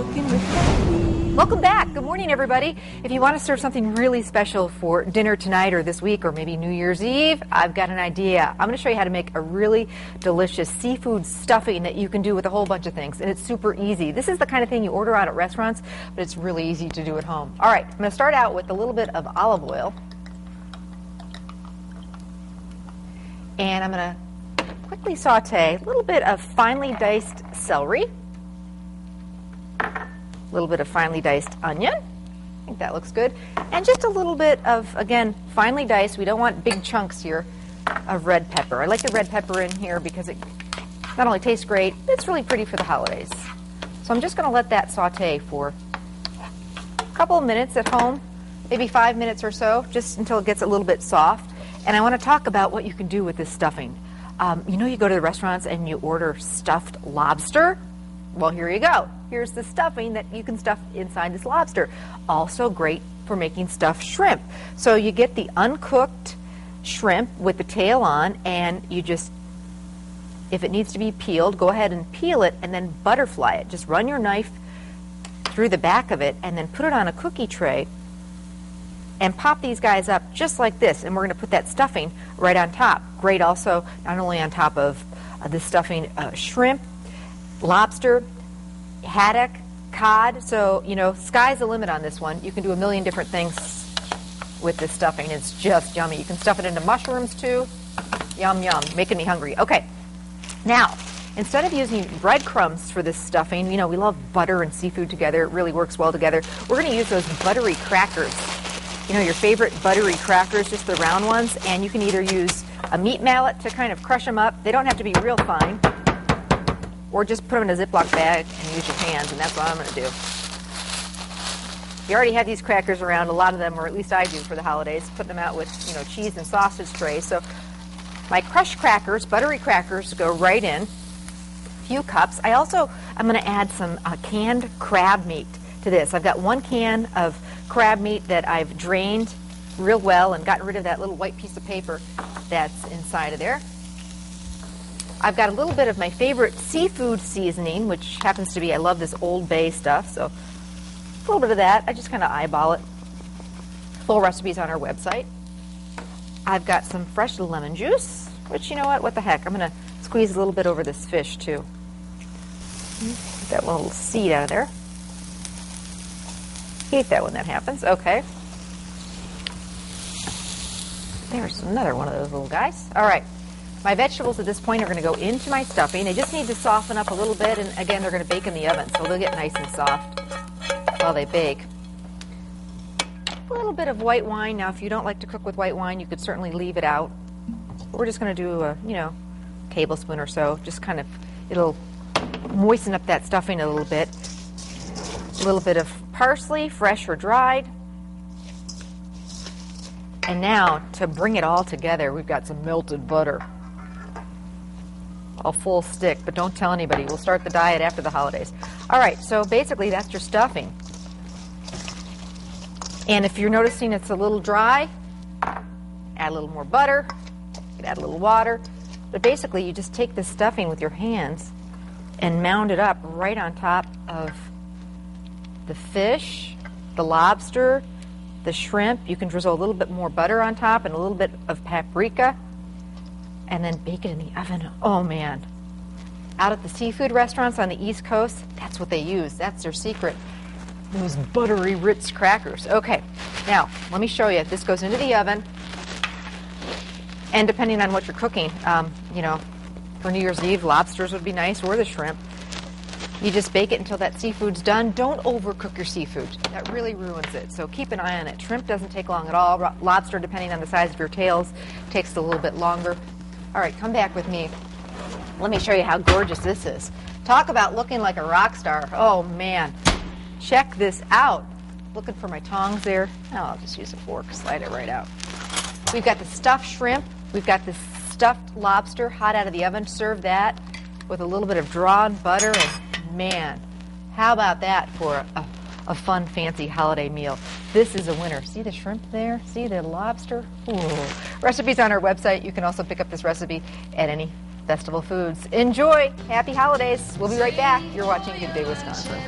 Cooking with Kathy. Welcome back. Good morning, everybody. If you want to serve something really special for dinner tonight or this week or maybe New Year's Eve, I've got an idea. I'm going to show you how to make a really delicious seafood stuffing that you can do with a whole bunch of things, and it's super easy. This is the kind of thing you order out at restaurants, but it's really easy to do at home. All right, I'm going to start out with a little bit of olive oil, and I'm going to quickly saute a little bit of finely diced celery, a little bit of finely diced onion. I think that looks good. And just a little bit of, again, finely diced. We don't want big chunks here of red pepper. I like the red pepper in here because it not only tastes great, it's really pretty for the holidays. So I'm just going to let that saute for a couple of minutes at home, maybe 5 minutes or so, just until it gets a little bit soft. And I want to talk about what you can do with this stuffing. You know, you go to the restaurants and you order stuffed lobster. Well, here you go. Here's the stuffing that you can stuff inside this lobster. Also great for making stuffed shrimp. So you get the uncooked shrimp with the tail on, and you just, if it needs to be peeled, go ahead and peel it and then butterfly it. Just run your knife through the back of it and then put it on a cookie tray and pop these guys up just like this. And we're going to put that stuffing right on top. Great also, not only on top of the stuffing, shrimp, lobster, haddock, cod. So, you know, sky's the limit on this one. You can do a million different things with this stuffing. It's just yummy. You can stuff it into mushrooms too. Yum, yum. Making me hungry. Okay. Now, instead of using breadcrumbs for this stuffing, you know, we love butter and seafood together. It really works well together. We're going to use those buttery crackers. You know, your favorite buttery crackers, just the round ones. And you can either use a meat mallet to kind of crush them up. They don't have to be real fine. Or just put them in a Ziploc bag and use your hands, and that's what I'm going to do. You already have these crackers around, a lot of them, or at least I do for the holidays, putting them out with, you know, cheese and sausage trays. So my crushed crackers, buttery crackers, go right in, a few cups. I'm going to add some canned crab meat to this. I've got 1 can of crab meat that I've drained real well and gotten rid of that little white piece of paper that's inside of there. I've got a little bit of my favorite seafood seasoning, which happens to be, I love this Old Bay stuff, so a little bit of that. I just kind of eyeball it. Full recipes on our website. I've got some fresh lemon juice, which, you know what the heck, I'm going to squeeze a little bit over this fish too. Get that little seed out of there. Hate that when that happens. Okay. There's another one of those little guys. All right. My vegetables at this point are going to go into my stuffing. They just need to soften up a little bit, and again, they're going to bake in the oven, so they'll get nice and soft while they bake. A little bit of white wine. Now, if you don't like to cook with white wine, you could certainly leave it out. We're just going to do a, you know, tablespoon or so. Just kind of, it'll moisten up that stuffing a little bit. A little bit of parsley, fresh or dried. And now, to bring it all together, we've got some melted butter. A full stick, but don't tell anybody. We'll start the diet after the holidays. All right, so basically that's your stuffing. And if you're noticing it's a little dry, add a little more butter, you can add a little water. But basically you just take this stuffing with your hands and mound it up right on top of the fish, the lobster, the shrimp. You can drizzle a little bit more butter on top and a little bit of paprika, and then bake it in the oven. Oh man. Out at the seafood restaurants on the East Coast, that's what they use. That's their secret. Those buttery Ritz crackers. Okay, now let me show you. This goes into the oven, and depending on what you're cooking, you know, for New Year's Eve, lobsters would be nice, or the shrimp. You just bake it until that seafood's done. Don't overcook your seafood. That really ruins it. So keep an eye on it. Shrimp doesn't take long at all. Lobster, depending on the size of your tails, takes a little bit longer. All right, come back with me. Let me show you how gorgeous this is. Talk about looking like a rock star. Oh, man. Check this out. Looking for my tongs there. Oh, I'll just use a fork, slide it right out. We've got the stuffed shrimp. We've got this stuffed lobster hot out of the oven. Serve that with a little bit of drawn butter, and man, how about that for a fun, fancy holiday meal? This is a winner. See the shrimp there? See the lobster? Ooh. Recipes on our website. You can also pick up this recipe at any Festival Foods. Enjoy. Happy holidays. We'll be right back. You're watching Good Day Wisconsin.